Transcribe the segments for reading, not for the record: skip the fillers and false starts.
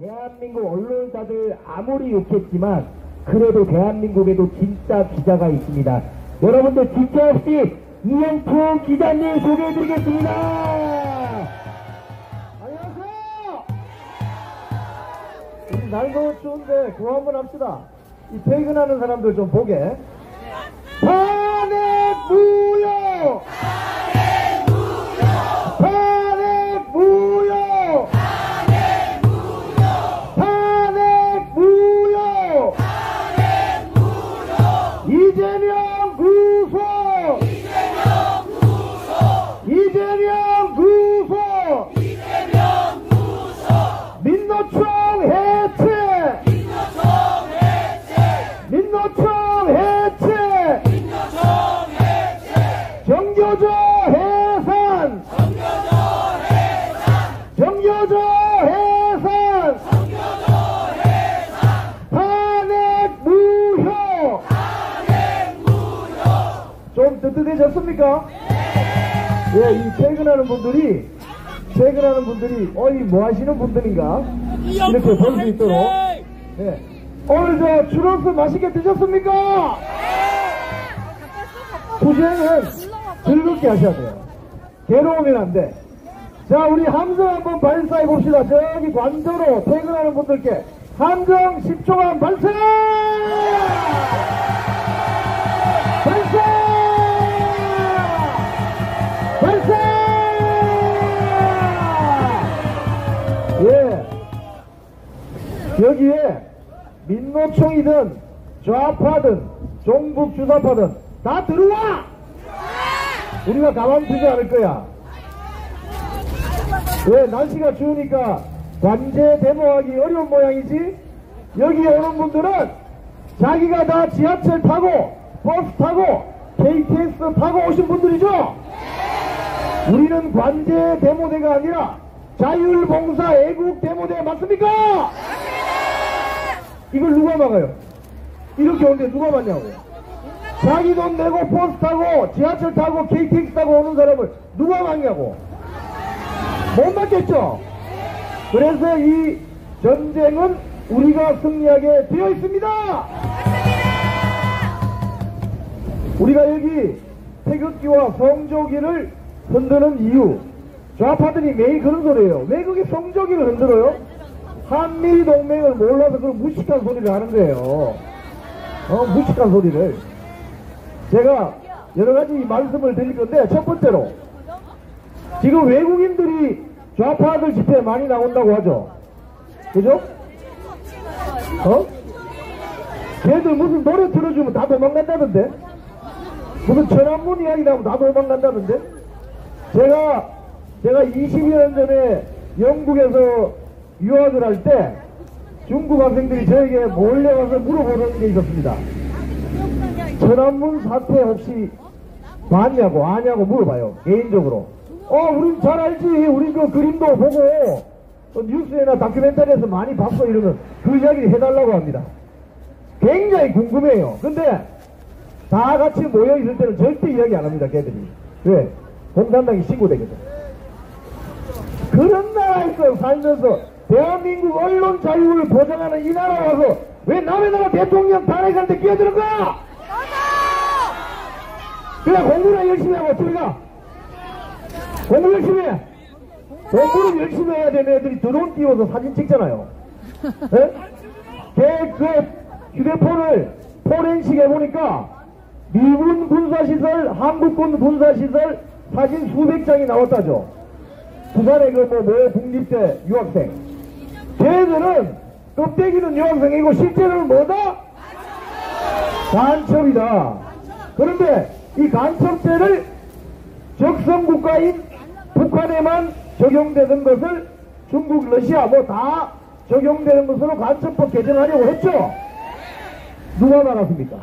대한민국 언론사들 아무리 욕했지만 그래도 대한민국에도 진짜 기자가 있습니다. 여러분들 진짜 없이 이영표 기자님 소개해드리겠습니다. 안녕하세요. 날도 추운데 그거 한번 합시다. 이 퇴근하는 사람들 좀 보게. 탄핵 무효! 탄핵 무효! 탄핵 무효! 탄핵 무효! 이재명 구속! 이재명 구속! 민노총 해체! 민노총 해체! 정교조 해산! 정교조 해산! 탄핵 무효! 좀 뜨뜻해졌습니까? 예, 이 퇴근하는 분들이 어이 뭐 하시는 분들인가 이렇게 볼 수 있도록. 예. 오늘 저 추러스 맛있게 드셨습니까? 투쟁은 즐겁게 하셔야 돼요. 괴로우면 안 돼. 자, 우리 함성 한번 발사해 봅시다. 저기 관저로 퇴근하는 분들께 함성 10초간 발사! 발사! 발사! 예. 여기에 민노총이든 좌파든 종북 주사파든 다 들어와! 우리가 가만 두지 않을 거야. 왜? 날씨가 추우니까 관제 데모하기 어려운 모양이지? 여기 오는 분들은 자기가 다 지하철 타고 버스 타고 KTX 타고 오신 분들이죠? 우리는 관제 데모대가 아니라 자율봉사 애국 데모대 맞습니까? 이걸 누가 막아요? 이렇게 오는데 누가 막냐고. 자기 돈 내고 버스 타고 지하철 타고 KTX 타고 오는 사람을 누가 막냐고. 못 막겠죠? 그래서 이 전쟁은 우리가 승리하게 되어 있습니다. 우리가 여기 태극기와 성조기를 흔드는 이유, 좌파들이 매일 그런 소리예요. 왜 그게 성조기를 흔들어요? 한미 동맹을 몰라서 그런 무식한 소리를 하는 거예요. 무식한 소리를. 제가 여러 가지 말씀을 드릴 건데, 첫 번째로 지금 외국인들이 좌파들 집회에 많이 나온다고 하죠. 그죠? 걔들 무슨 노래 틀어주면 다 도망간다던데? 무슨 천안문 이야기 나오면 다 도망간다던데? 제가 20년 전에 영국에서 유학을 할 때 중국 학생들이 저에게 몰래 와서 물어보는 게 있었습니다. 천안문 사태 혹시 봤냐고 아냐고 물어봐요. 개인적으로. 우린 잘 알지. 우린 그 그림도 보고 뉴스에나 다큐멘터리에서 많이 봤어. 이러면 그 이야기를 해달라고 합니다. 굉장히 궁금해요. 근데 다 같이 모여있을 때는 절대 이야기 안 합니다. 걔들이. 왜? 공산당이 신고되거든. 그런 나라에서 살면서 대한민국 언론 자유를 보장하는 이 나라 와서 왜 남의 나라 대통령 탄핵하는데 끼어드는 거야? 그냥 공부나 열심히 하고 어떻게 가? 공부 열심히 해. 공부를 열심히 해야 되는 애들이 드론 띄워서 사진 찍잖아요. 예? 걔 휴대폰을 포렌식 해보니까 미군 군사시설, 한국군 군사시설 사진 수백 장이 나왔다죠. 부산의 그 국립대 유학생. 걔들은 껍데기는 유학생이고 실제로는 뭐다? 간첩이다. 그런데 이 간첩죄를 적성국가인 북한에만 적용되는 것을 중국, 러시아 뭐 다 적용되는 것으로 간첩법 개정하려고 했죠. 누가 막았습니까?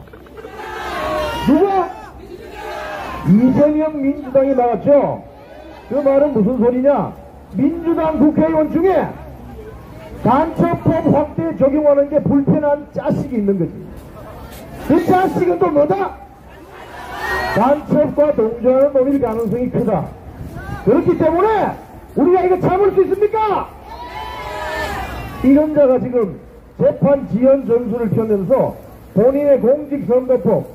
누가? 이재명 민주당이 막았죠. 그 말은 무슨 소리냐? 민주당 국회의원 중에 간첩법 확대 적용하는 게 불편한 자식이 있는 거지. 그 자식은 또 뭐다? 간첩과 동조하는 놈일 가능성이 크다. 그렇기 때문에 우리가 이거 참을 수 있습니까? 이런 자가 지금 재판 지연 전수를 펴면서 본인의 공직선거법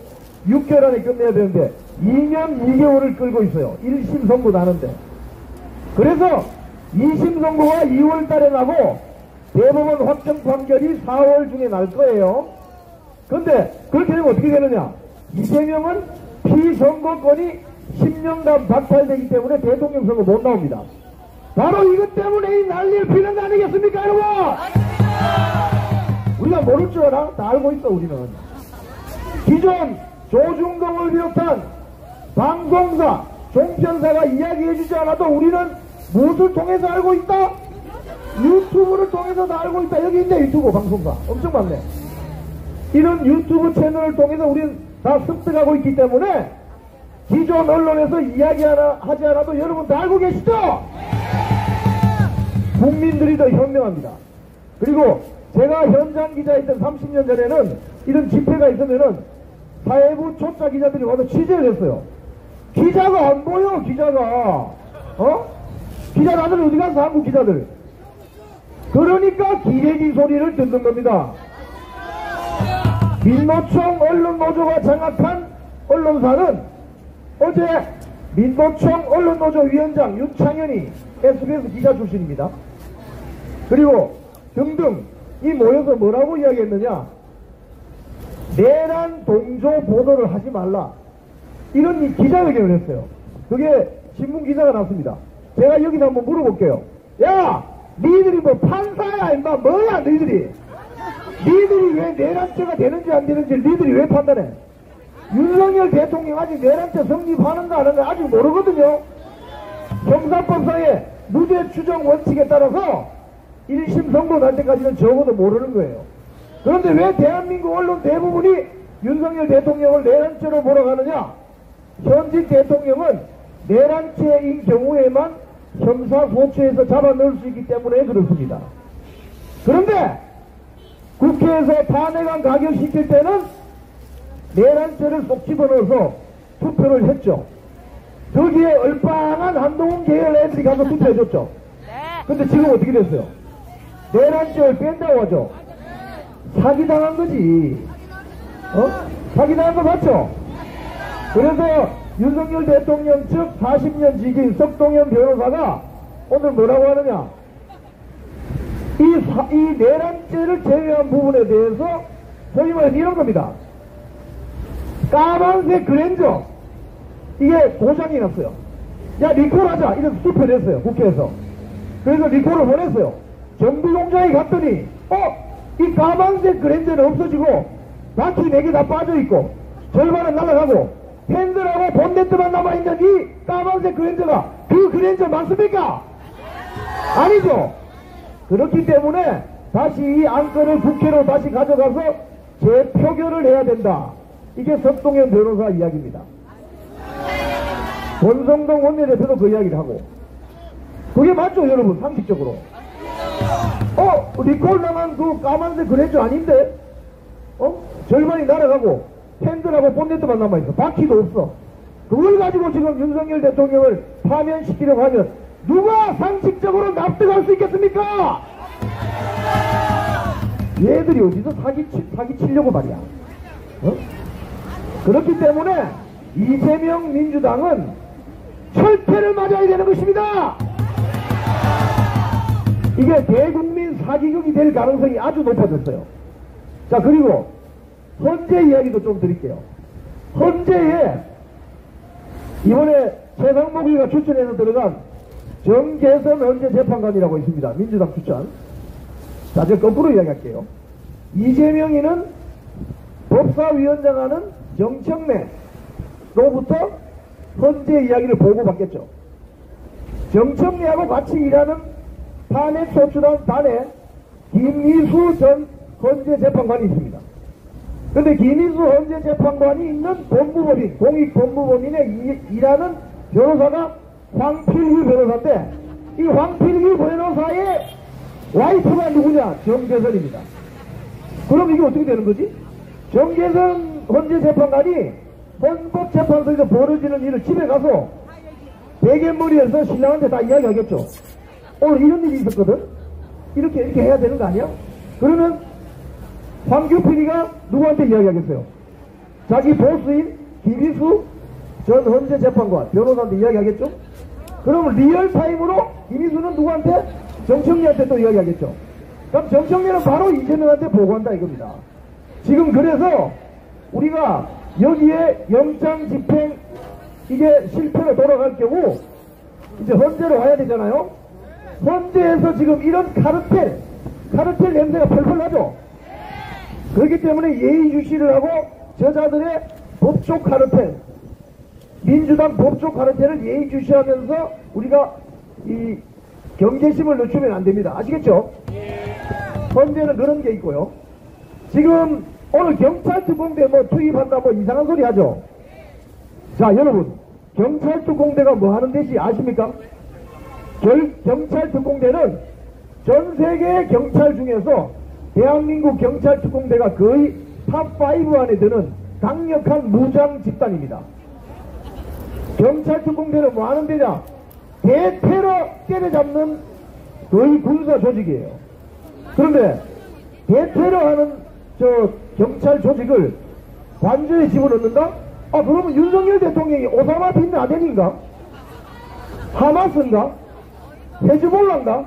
6개월 안에 끝내야 되는데 2년 2개월을 끌고 있어요. 1심 선고 나는데. 그래서 2심 선고가 2월 달에 나고 대법원 확정 판결이 4월 중에 날 거예요. 근데 그렇게 되면 어떻게 되느냐? 이재명은 피선거권이 10년간 박탈되기 때문에 대통령 선거 못 나옵니다. 바로 이것 때문에 이 난리를 피는 거 아니겠습니까, 여러분? 우리가 모를 줄 알아? 다 알고 있어, 우리는. 기존 조중동을 비롯한 방송사, 종편사가 이야기해주지 않아도 우리는 무엇을 통해서 알고 있다? 유튜브를 통해서 다 알고 있다. 여기 있네, 유튜브 방송사. 엄청 많네. 이런 유튜브 채널을 통해서 우리는 다 습득하고 있기 때문에 기존 언론에서 이야기 하지 않아도 여러분 다 알고 계시죠? 국민들이 더 현명합니다. 그리고 제가 현장 기자였던 30년 전에는 이런 집회가 있으면은 사회부 초짜 기자들이 와서 취재를 했어요. 기자가 안 보여, 기자가. 기자들 어디 가서 한국 기자들. 그러니까 기레기 소리를 듣는 겁니다. 민노총 언론노조가 장악한 언론사는 어제 민노총 언론노조 위원장 윤창현이 SBS 기자 출신입니다. 그리고 등등 이 모여서 뭐라고 이야기했느냐? 내란 동조 보도를 하지 말라. 이런 기자회견을 했어요. 그게 신문 기사가 났습니다. 제가 여기서 한번 물어볼게요. 야! 니들이 뭐 판사야 임마 뭐야 니들이? 니들이 왜 내란죄가 되는지 안 되는지 니들이 왜 판단해? 윤석열 대통령 아직 내란죄 성립하는가 안 하는가 아직 모르거든요. 형사법상의 무죄 추정 원칙에 따라서 1심 선고 날 때까지는 적어도 모르는 거예요. 그런데 왜 대한민국 언론 대부분이 윤석열 대통령을 내란죄로 몰아가느냐? 현직 대통령은 내란죄인 경우에만 형사소추에서 잡아 넣을 수 있기 때문에 그렇습니다. 그런데 국회에서 탄핵안 가결시킬 때는 내란죄를 쏙 집어넣어서 투표를 했죠. 거기에 얼빵한 한동훈 계열 애들이 가서 투표해줬죠. 근데 지금 어떻게 됐어요? 내란죄를 뺀다고 하죠. 사기당한 거지. 사기당한 거 맞죠? 그래서 윤석열 대통령 측 40년 지기인 석동현 변호사가 오늘 뭐라고 하느냐? 이 내란죄를 제외한 부분에 대해서 소위 말해서 이런 겁니다. 까만색 그랜저 이게 고장이 났어요. 야 리콜하자 이래서 투표를 했어요. 국회에서. 그래서 리콜을 보냈어요. 정비공장에 갔더니 이 까만색 그랜저는 없어지고 바퀴 4개 다 빠져있고 절반은 날아가고 핸들하고 본네트만 남아있는 이 까만색 그랜저가 그 그랜저 맞습니까? 아니죠. 그렇기 때문에 다시 이 안건을 국회로 다시 가져가서 재표결을 해야 된다. 이게 석동현 변호사 이야기입니다. 권성동 원내대표도 그 이야기를 하고 그게 맞죠 여러분 상식적으로. 리콜 당한 그 까만색 그랜저 아닌데? 절반이 날아가고 핸들하고 본네트만 남아있어. 바퀴도 없어. 그걸 가지고 지금 윤석열 대통령을 파면시키려고 하면 누가 상식적으로 납득할 수 있겠습니까? 얘들이 어디서 사기 치려고 말이야. 그렇기 때문에 이재명 민주당은 철퇴를 맞아야 되는 것입니다. 이게 대국민 사기극이 될 가능성이 아주 높아졌어요. 자, 그리고 헌재 이야기도 좀 드릴게요. 헌재에 이번에 최상목이가 추천해서 들어간 정계선 헌재재판관이라고 있습니다. 민주당 추천. 자, 제가 거꾸로 이야기할게요. 이재명이는 법사위원장 하는 정청래로부터 헌재 이야기를 보고받겠죠. 정청래하고 같이 일하는 탄핵소추단 단에 김희수 전 헌재재판관이 있습니다. 근데 김희수 헌재재판관이 있는 법무법인, 공익법무법인에 일하는 변호사가 황필규 변호사인데 이 황필규 변호사의 와이프가 누구냐? 정계선입니다. 그럼 이게 어떻게 되는 거지? 정계선 헌재재판관이 헌법재판소에서 벌어지는 일을 집에 가서 베갯머리에서 신랑한테 다 이야기하겠죠. 오늘 이런 일이 있었거든? 이렇게 해야 되는 거 아니야? 그러면 황교필이가 누구한테 이야기하겠어요? 자기 보스인 김희수 전 헌재 재판관 변호사한테 이야기하겠죠? 그러면 리얼타임으로 김희수는 누구한테? 정청래한테 또 이야기하겠죠? 그럼 정청래는 바로 이재명한테 보고한다 이겁니다. 지금 그래서 우리가 여기에 영장 집행 이게 실패로 돌아갈 경우 이제 헌재로 와야 되잖아요. 헌재에서 지금 이런 카르텔 냄새가 펄펄 나죠. 그렇기 때문에 예의주시를 하고 저자들의 법조 카르텔, 민주당 법조 카르텔을 예의주시하면서 우리가 이 경계심을 늦추면 안 됩니다. 아시겠죠? 헌재는 그런 게 있고요. 지금 오늘 경찰특공대 뭐 투입한다 뭐 이상한 소리 하죠. 자, 여러분, 경찰특공대가 뭐 하는 데지 아십니까? 경찰특공대는 전 세계 경찰 중에서 대한민국 경찰특공대가 거의 탑5 안에 드는 강력한 무장 집단입니다. 경찰특공대는 뭐 하는 데냐? 대테러 때려잡는 거의 군사 조직이에요. 그런데 대테러 하는 저 경찰 조직을 관저에 집어넣는다? 아, 그러면 윤석열 대통령이 오사마 빈 라덴인가? 하마스인가? 헤즈볼라인가?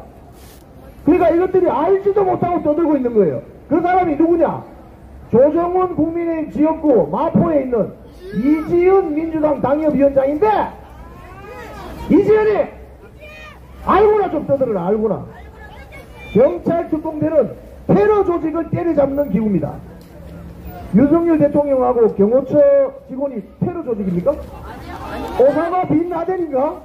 그러니까 이것들이 알지도 못하고 떠들고 있는 거예요. 그 사람이 누구냐? 조정훈 국민의힘 지역구 마포에 있는 이지은 민주당 당협위원장인데, 이지은이 알고나 좀 떠들어라. 알고나. 경찰특공대는 테러 조직을 때려잡는 기구입니다. 윤석열 대통령하고 경호처 직원이 테러 조직입니까? 오사마 빈 라덴인가?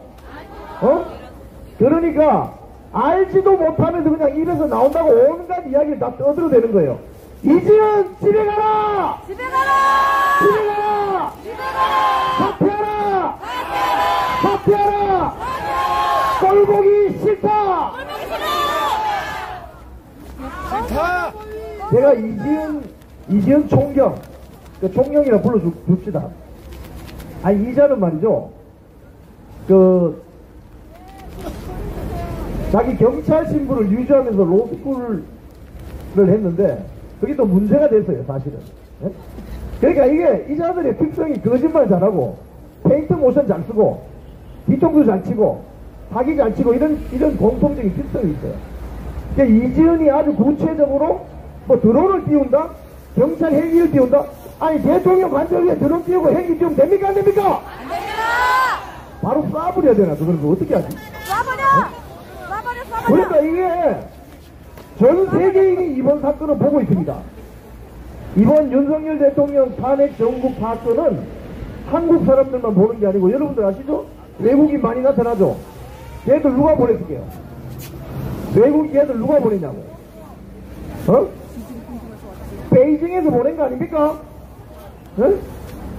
그러니까 알지도 못하면서 그냥 입에서 나온다고 온갖 이야기를 다 떠들어대는 거예요. 이지은 집에 가라! 집에 가라! 집에 가라! 집에 가라! 사퇴하라! 사퇴하라! 사퇴하라! 꼴보기 싫다! 제가 이지은 총경, 그 총경이라 불러줍시다. 아니, 이자는 말이죠. 자기 경찰 신분을 유지하면서 로스쿨을 했는데, 그게 또 문제가 됐어요, 사실은. 네? 그러니까 이게 이자들의 특성이 거짓말 잘하고, 페인트 모션 잘 쓰고, 뒤통수 잘 치고, 사기 잘 치고, 이런 공통적인 특성이 있어요. 그러니까 이지은이 아주 구체적으로 뭐 드론을 띄운다? 경찰 헬기를 띄운다? 아니, 대통령 관절 위에 드론 띄우고 헬기 띄우면 됩니까? 안 됩니까? 안 됩니다! 바로 쏴버려야 되나? 그걸 어떻게 하지? 쏴버려! 쏴버려! 그러니까 이게 전 세계인이 이번 사건을 보고 있습니다. 이번 윤석열 대통령 탄핵 전국 사건은 한국 사람들만 보는 게 아니고, 여러분들 아시죠? 외국인 많이 나타나죠? 얘들 누가 보냈을게요? 외국 얘들 누가 보냈냐고? 베이징에서 보낸 거 아닙니까?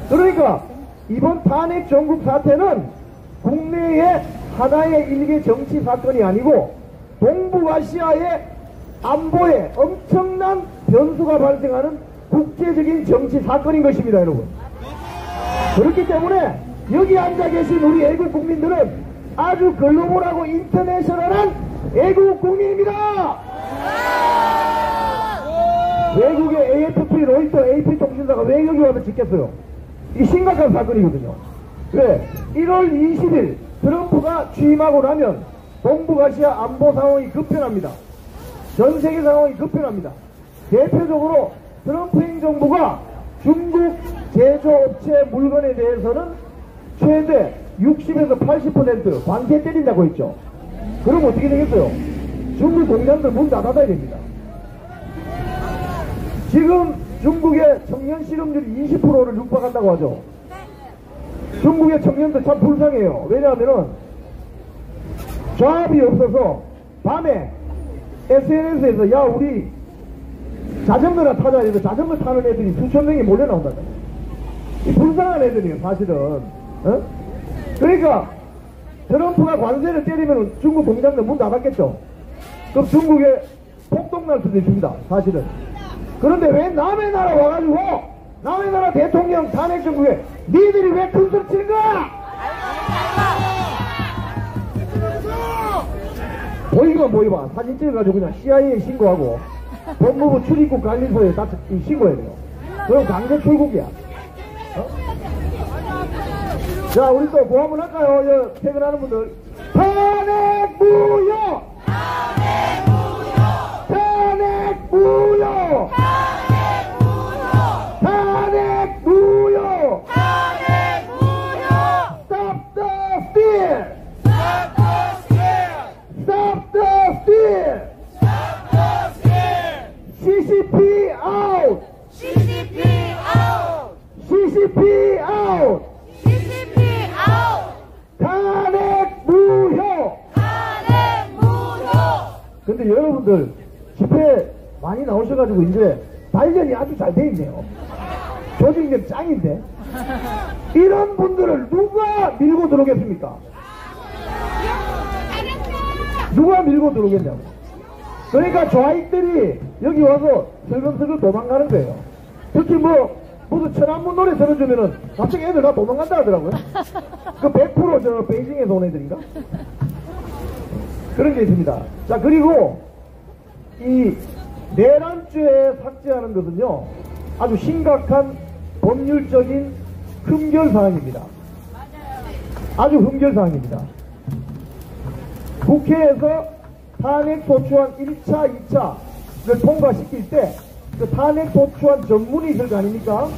그러니까 이번 탄핵 전국 사태는 국내의 하나의 일개 정치 사건이 아니고 동북아시아의 안보에 엄청난 변수가 발생하는 국제적인 정치 사건인 것입니다, 여러분. 그렇기 때문에 여기 앉아 계신 우리 애국 국민들은 아주 글로벌하고 인터내셔널한 애국 국민입니다. 외국의 AFP, 로이터, AP통신사가 왜 여기 와서 짓겠어요? 이 심각한 사건이거든요. 왜? 1월 20일 트럼프가 취임하고 나면 동북아시아 안보 상황이 급변합니다. 전 세계 상황이 급변합니다. 대표적으로 트럼프 행정부가 중국 제조업체 물건에 대해서는 최대 60에서 80% 관세 때린다고 했죠. 그럼 어떻게 되겠어요? 중국 공장들 문 닫아야 됩니다. 지금 중국의 청년 실업률이 20%를 육박한다고 하죠. 중국의 청년들 참 불쌍해요. 왜냐하면은 조합이 없어서 밤에 SNS에서 야, 우리 자전거나 타자 해서 자전거 타는 애들이 수천 명이 몰려 나온다고. 이 불쌍한 애들이에요, 사실은. 그러니까 트럼프가 관세를 때리면 중국 공장들 문 닫았겠죠. 그럼 중국에 폭동 날 수도 있습니다, 사실은. 그런데 왜 남의 나라 와가지고 남의 나라 대통령 탄핵 정국에 니들이 왜 큰 소리 치는 거야? 보이기만 보이봐. 사진 찍어가지고 그냥 CIA에 신고하고 법무부 출입국 관리소에 다 신고해야 돼요. 그럼 강제 출국이야. 어? 자, 우리 또 뭐 한번 할까요? 퇴근하는 분들. 탄핵 무효! 탄핵 무효! 탄핵 무효! Stop the steal! Stop the steal! CCP out! CCP out! 탄핵 무효! 근데 여러분들 집회 많이 나오셔가지고 이제 단련이 아주 잘 돼 있네요. 조직력 짱인데 이런 분들을 누가 밀고 들어오겠습니까? 누가 밀고 들어오겠냐고. 그러니까 좌익들이 여기 와서 슬금슬금 도망가는 거예요. 특히 뭐 무슨 천안문 노래 들어주면은 갑자기 애들 다 도망간다 하더라고요. 그 100% 저 베이징에서 온 애들인가? 그런 게 있습니다. 자, 그리고 이 내란죄 삭제하는 것은요 아주 심각한 법률적인 흠결사항입니다. 아주 흠결사항입니다. 국회에서 탄핵소추안 1차, 2차를 통과시킬 때 그 탄핵소추안 전문이 있을 거 아닙니까?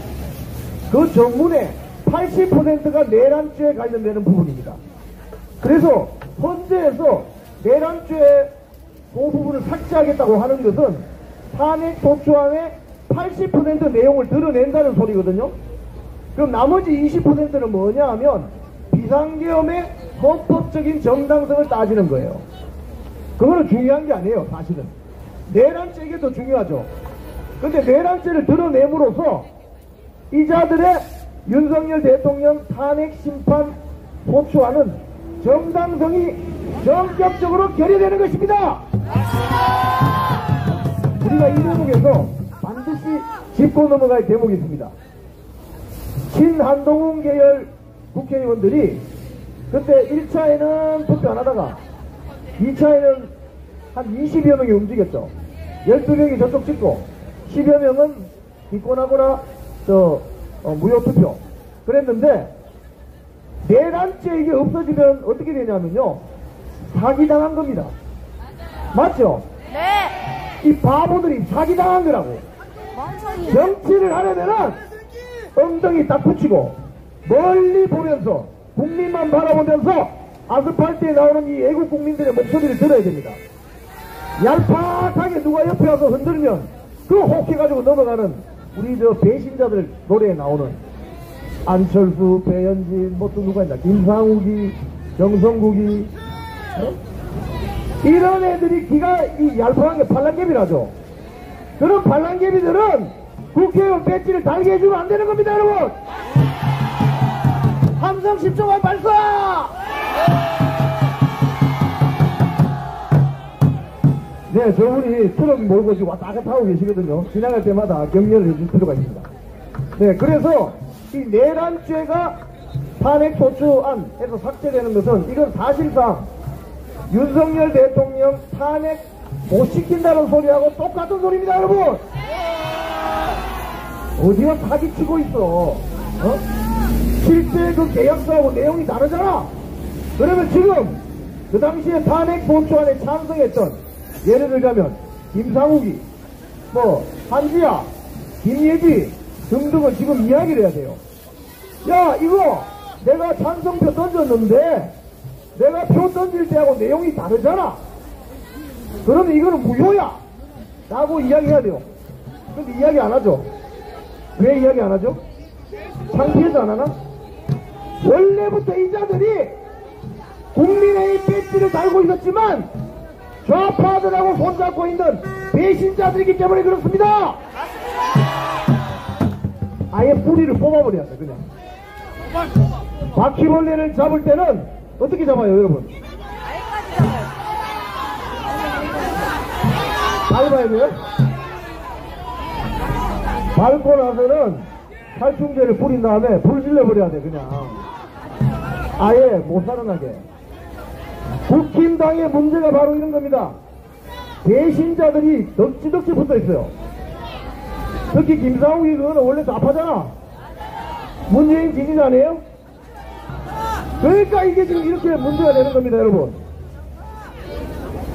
그 전문의 80%가 내란죄에 관련되는 부분입니다. 그래서 헌재에서 내란죄 그 부분을 삭제하겠다고 하는 것은 탄핵소추안의 80% 내용을 드러낸다는 소리거든요. 그럼 나머지 20%는 뭐냐 하면 비상계엄의 헌법적인 정당성을 따지는 거예요. 그거는 중요한 게 아니에요. 사실은 내란죄 이게 더 중요하죠. 근데 내란죄를 드러냄으로써 이자들의 윤석열 대통령 탄핵 심판 소추안은 정당성이 전격적으로 결여되는 것입니다. 우리가 이 대목에서 반드시 짚고 넘어갈 대목이 있습니다. 신한동훈 계열 국회의원들이 그때 1차에는 투표 안 하다가 2차에는 한 20여 명이 움직였죠. 12명이 저쪽 찍고 10여 명은 기권하거나 무효투표 그랬는데 내란죄 이게 없어지면 어떻게 되냐면요 사기당한 겁니다. 맞죠? 네. 이 바보들이 사기당한 거라고. 정치를 하려면은 엉덩이 딱 붙이고 멀리 보면서 국민만 바라보면서 아스팔트에 나오는 이 애국 국민들의 목소리를 들어야 됩니다. 얄팍하게 누가 옆에 와서 흔들면 그 혹해가지고 넘어가는 우리 저 배신자들 노래에 나오는 안철수, 배현진, 뭐 또 누가 있나, 김상욱이, 정성국이, 이런 애들이 기가 이 얄팍한 게 팔랑개비라죠. 그런 팔랑개비들은 국회의원 배지를 달게 해주면 안 되는 겁니다, 여러분! 함성 10초간 발사! 네, 저분이 트럭 몰고 지금 왔다 갔다 하고 계시거든요. 지나갈 때마다 격려를 해줄 필요가 있습니다. 네, 그래서 이 내란죄가 탄핵소추안에서 삭제되는 것은 이건 사실상 윤석열 대통령 탄핵 못 시킨다는 소리하고 똑같은 소리입니다, 여러분! 어디가 사기치고 있어? 어? 실제 그 계약서하고 내용이 다르잖아? 그러면 지금 그 당시에 탄핵소추안에 찬성했던 예를 들자면 김상욱이 뭐 한지아, 김예지 등등은 지금 이야기를 해야 돼요. 야, 이거 내가 찬성표 던졌는데 내가 표 던질 때하고 내용이 다르잖아. 그러면 이거는 무효야 라고 이야기해야 돼요. 근데 이야기 안 하죠. 왜 이야기 안 하죠? 창피해서 안 하나? 원래부터 이자들이 국민의힘 배지를 달고 있었지만 좌파들하고 손잡고 있는 배신자들이기 때문에 그렇습니다. 아예 뿌리를 뽑아버려야 돼. 그냥 바퀴벌레를 잡을 때는 어떻게 잡아요, 여러분? 밟아야 돼요? 밟고 나서는 살충제를 뿌린 다음에 불 질러버려야 돼. 그냥 아예 못 살아나게. 국힘당의 문제가 바로 이런 겁니다. 배신자들이 덕지덕지 붙어 있어요. 특히 김상욱이 그거는 원래 좌파잖아. 문재인 지지자 아니에요? 그러니까 이게 지금 이렇게 문제가 되는 겁니다, 여러분.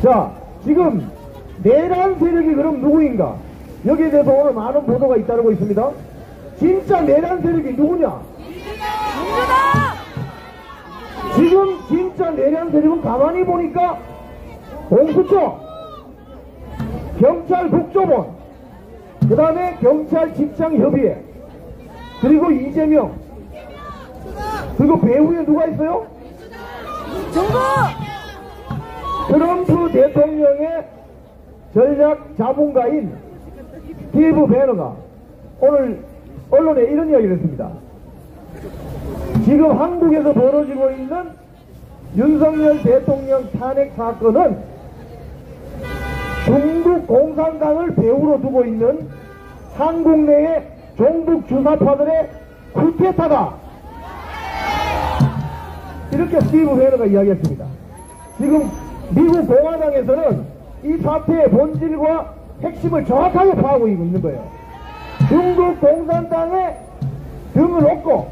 자, 지금 내란 세력이 그럼 누구인가? 여기에 대해서 오늘 많은 보도가 잇따르고 있습니다. 진짜 내란 세력이 누구냐? 민주당! 지금 진짜 내란 세력은 가만히 보니까 공수처, 경찰 국조본, 그 다음에 경찰 직장협의회, 그리고 이재명, 그리고 배후에 누가 있어요? 정부! 트럼프 대통령의 전략 자문가인 스티브 배너가 오늘 언론에 이런 이야기를 했습니다. 지금 한국에서 벌어지고 있는 윤석열 대통령 탄핵 사건은 중국 공산당을 배후로 두고 있는 한국 내의 종북 주사파들의 쿠데타다. 이렇게 스티브 배너가 이야기했습니다. 지금 미국 공화당에서는 이 사태의 본질과 핵심을 정확하게 파악하고 있는 거예요. 중국 공산당의 등을 놓고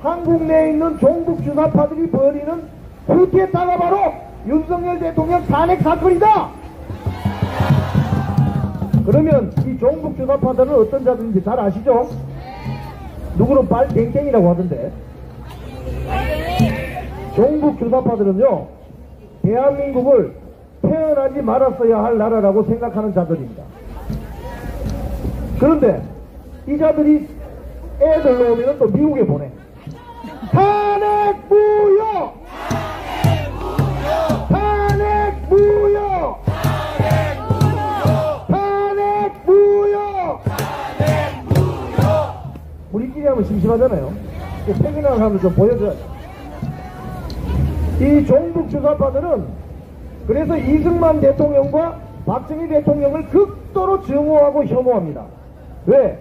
한국 내에 있는 종북 주사파들이 벌이는 쿠데타가 바로 윤석열 대통령 탄핵 사건이다. 그러면 이 종북 주사파들은 어떤 자들인지 잘 아시죠? 누구는 빨갱갱이라고 하던데, 종북 주사파들은요, 대한민국을 태어나지 말았어야 할 나라라고 생각하는 자들입니다. 그런데 이 자들이 애들 놓으면 또 미국에 보내. 탄핵 무효! 탄핵 무효! 탄핵 무효! 우리끼리 하면 심심하잖아요. 퇴근하는 사람들 좀 보여줘야 돼. 이 종북 주사파들은 그래서 이승만 대통령과 박정희 대통령을 극도로 증오하고 혐오합니다. 왜?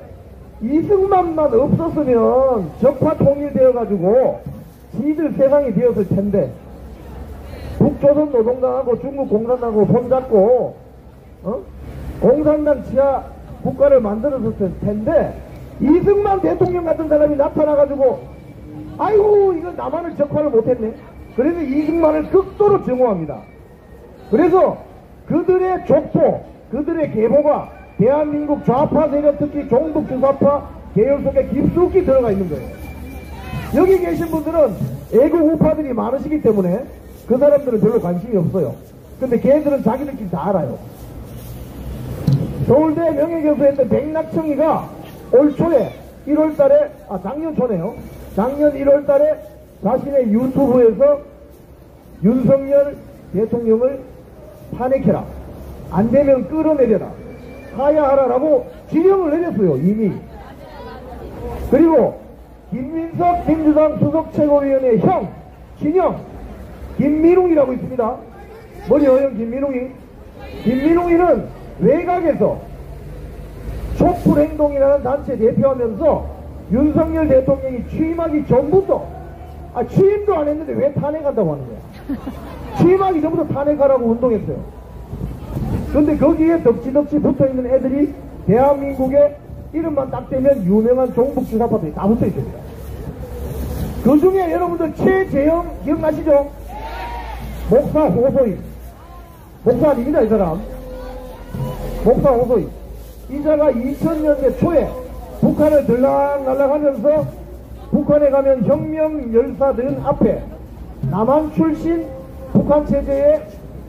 이승만만 없었으면 적파 통일되어가지고 지들 세상이 되었을 텐데, 북조선 노동당하고 중국 공산당하고 손잡고 공산당 지하 국가를 만들었을 텐데, 이승만 대통령 같은 사람이 나타나가지고 아이고 이거 남한을 적화를 못했네. 그래서 이승만을 극도로 증오합니다. 그래서 그들의 족보, 그들의 계보가 대한민국 좌파 세력, 특히 종북 주사파 계열 속에 깊숙이 들어가 있는 거예요. 여기 계신 분들은 애국 우파들이 많으시기 때문에 그 사람들은 별로 관심이 없어요. 근데 걔들은 자기들끼리 다 알아요. 서울대 명예교수였던 백낙청이가 올 초에 1월달에, 작년 초네요. 작년 1월달에 자신의 유튜브에서 윤석열 대통령을 탄핵해라, 안되면 끌어내려라, 하야하라라고 지령을 내렸어요, 이미. 그리고 김민석 민주당 수석최고위원의 형, 친형 김민웅이라고 있습니다. 머리 어영 김민웅이. 김민웅이는 외곽에서 촛불행동이라는 단체 대표하면서 윤석열 대통령이 취임하기 전부터, 취임도 안 했는데 왜 탄핵한다고 하는 거야. 취임하기 전부터 탄핵하라고 운동했어요. 근데 거기에 덕지덕지 붙어있는 애들이 대한민국에 이름만 딱 대면 유명한 종북 주사파들이 다 붙어있습니다. 그 중에 여러분들 최재형 기억나시죠? 목사 호소인. 목사 아닙니다, 이 사람. 목사 호소인. 이 자가 2000년대 초에 북한을 들락날락하면서 북한에 가면 혁명 열사들 앞에 남한 출신 북한 체제에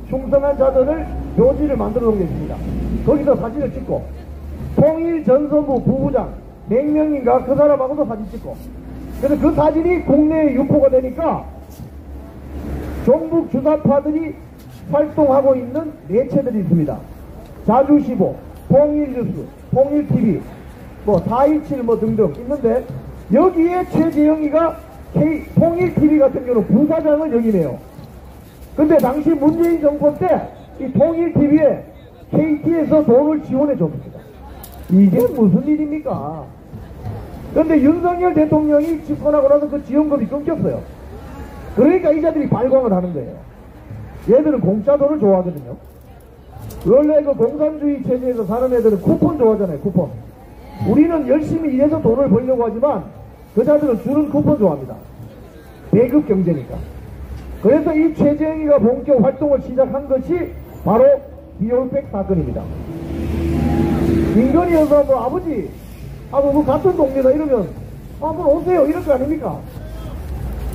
충성한 자들을 묘지를 만들어 놓은 게 있습니다. 거기서 사진을 찍고, 통일전선부 부부장 100명인가 그 사람하고도 사진 찍고, 그래서 그 사진이 국내에 유포가 되니까 종북 주사파들이 활동하고 있는 매체들이 있습니다. 자주시보, 통일뉴스, 통일TV, 427 등등 있는데, 여기에 최재형이가 통일TV 같은 경우는 부사장을 역임해요. 근데 당시 문재인 정권 때 이 통일TV에 KT에서 돈을 지원해 줬습니다. 이게 무슨 일입니까? 그런데 윤석열 대통령이 집권하고 나서 그 지원금이 끊겼어요. 그러니까 이 자들이 발광을 하는 거예요. 얘들은 공짜 돈을 좋아하거든요. 원래 그 공산주의 체제에서 사는 애들은 쿠폰 좋아하잖아요. 쿠폰. 우리는 열심히 일해서 돈을 벌려고 하지만 그자들은 주는 쿠폰 좋아합니다. 배급 경제니까. 그래서 이 최재형이가 본격 활동을 시작한 것이 바로 비올백 사건입니다. 김건희여서 뭐 아버지 뭐 같은 동네다 이러면 한번 오세요 이럴 거 아닙니까?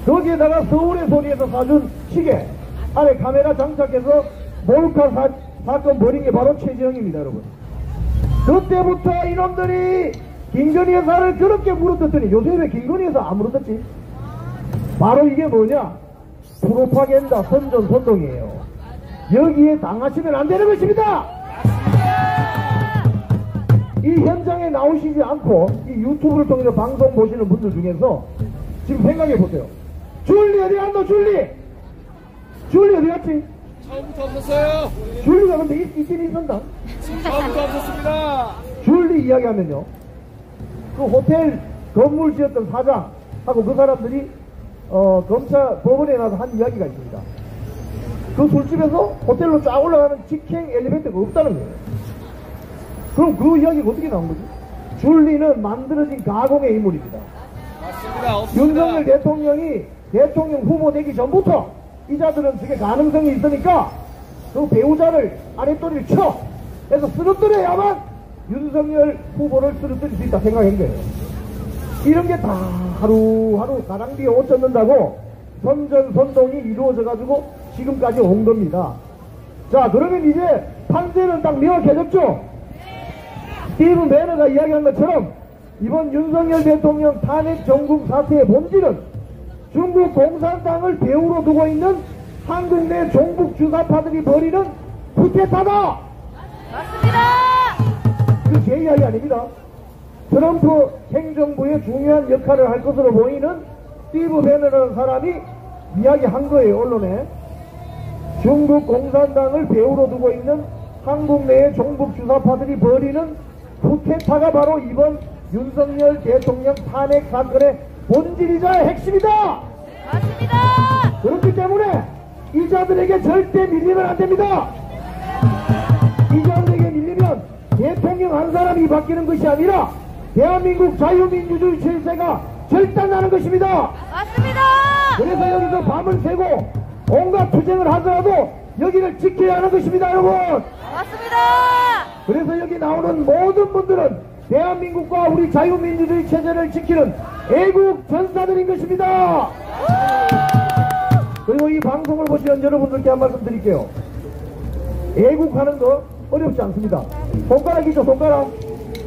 거기에다가 서울의 소리에서 사준 시계 안에 카메라 장착해서 몰카 사건 벌인 게 바로 최재형입니다. 여러분, 그때부터 이놈들이 김건희 여사를 그렇게 물어뜯더니 요새 왜 김건희 여사 안 물어뜯지? 바로 이게 뭐냐? 프로파간다 선전선동이에요. 여기에 당하시면 안 되는 것입니다. 이 현장에 나오시지 않고 이 유튜브를 통해서 방송 보시는 분들 중에서 지금 생각해 보세요. 줄리 어디 갔노? 줄리 어디 갔지? 처음부터 없었어요. 줄리가 근데 있긴 있었다. 처음부터 없었습니다. 줄리 이야기하면요, 그 호텔 건물 지었던 사장하고 그 사람들이 검찰 법원에 나서 한 이야기가 있습니다. 그 술집에서 호텔로 쫙 올라가는 직행 엘리베이터가 없다는 거예요. 그럼 그 이야기가 어떻게 나온 거지? 줄리는 만들어진 가공의 인물입니다. 맞습니다. 없습니다. 윤석열 대통령이 대통령 후보 되기 전부터 이자들은 그게 가능성이 있으니까 그 배우자를 아랫도리를 쳐 해서 쓰러뜨려야만 윤석열 후보를 쓰러뜨릴 수 있다 생각한 거예요. 이런 게 다 하루하루 가랑비에 옷 젖는다고 선전선동이 이루어져 가지고 지금까지 온 겁니다. 자, 그러면 이제 판세는 딱 명확해졌죠? 스티븐 배너가 이야기한 것처럼 이번 윤석열 대통령 탄핵 전국 사태의 본질은 중국 공산당을 배후로 두고 있는 한국 내 종북 주사파들이 벌이는 쿠데타다! 맞습니다. 그 제 이야기 아닙니다. 트럼프 행정부의 중요한 역할을 할 것으로 보이는 스티브 배너라는 사람이 이야기한 거예요, 언론에. 중국 공산당을 배후로 두고 있는 한국 내의 종북 주사파들이 벌이는 쿠데타가 바로 이번 윤석열 대통령 탄핵 사건의 본질이자 핵심이다! 맞습니다. 그렇기 때문에 이자들에게 절대 밀리면 안 됩니다. 이자들에게 밀리면 대통령 한 사람이 바뀌는 것이 아니라 대한민국 자유민주주의 체제가 절단나는 것입니다. 맞습니다. 그래서 여기서 밤을 새고 온갖 투쟁을 하더라도 여기를 지켜야 하는 것입니다, 여러분. 맞습니다. 그래서 여기 나오는 모든 분들은 대한민국과 우리 자유민주주의 체제를 지키는 애국 전사들인 것입니다. 그리고 이 방송을 보시는 여러분들께 한 말씀 드릴게요. 애국하는 거 어렵지 않습니다. 손가락이죠, 손가락.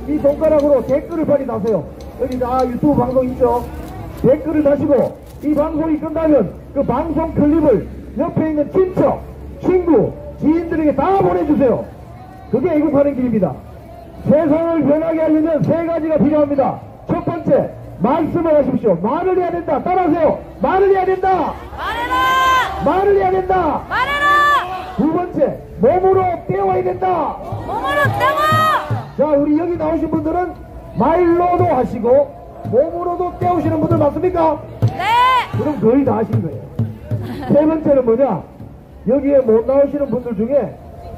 이 손가락으로 댓글을 빨리 다세요. 여기 유튜브 방송 있죠. 댓글을 다시고 이 방송이 끝나면 그 방송 클립을 옆에 있는 친척, 친구, 지인들에게 다 보내주세요. 그게 애국하는 길입니다. 세상을 변하게 하려면 세 가지가 필요합니다. 첫 번째, 말씀을 하십시오. 말을 해야 된다. 따라하세요. 말을 해야 된다. 말해라. 말을 해야 된다. 말해라. 두 번째, 몸으로 때워야 된다. 몸으로 때워. 자, 우리 여기 나오신 분들은 말로도 하시고 몸으로도 때우시는 분들 맞습니까? 네. 그럼 거의 다 하신 거예요. 세 번째는 뭐냐? 여기에 못 나오시는 분들 중에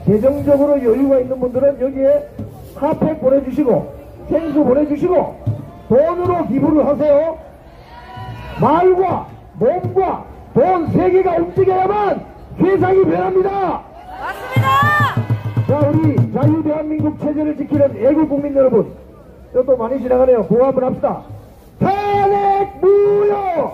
재정적으로 여유가 있는 분들은 여기에 핫팩 보내주시고 생수 보내주시고 돈으로 기부를 하세요. 말과 몸과 돈 세 개가 움직여야만 세상이 변합니다. 맞습니다. 자, 우리 자유대한민국 체제를 지키는 애국 국민 여러분, 또 많이 지나가네요. 구호 한번 합시다. 탄핵 무효!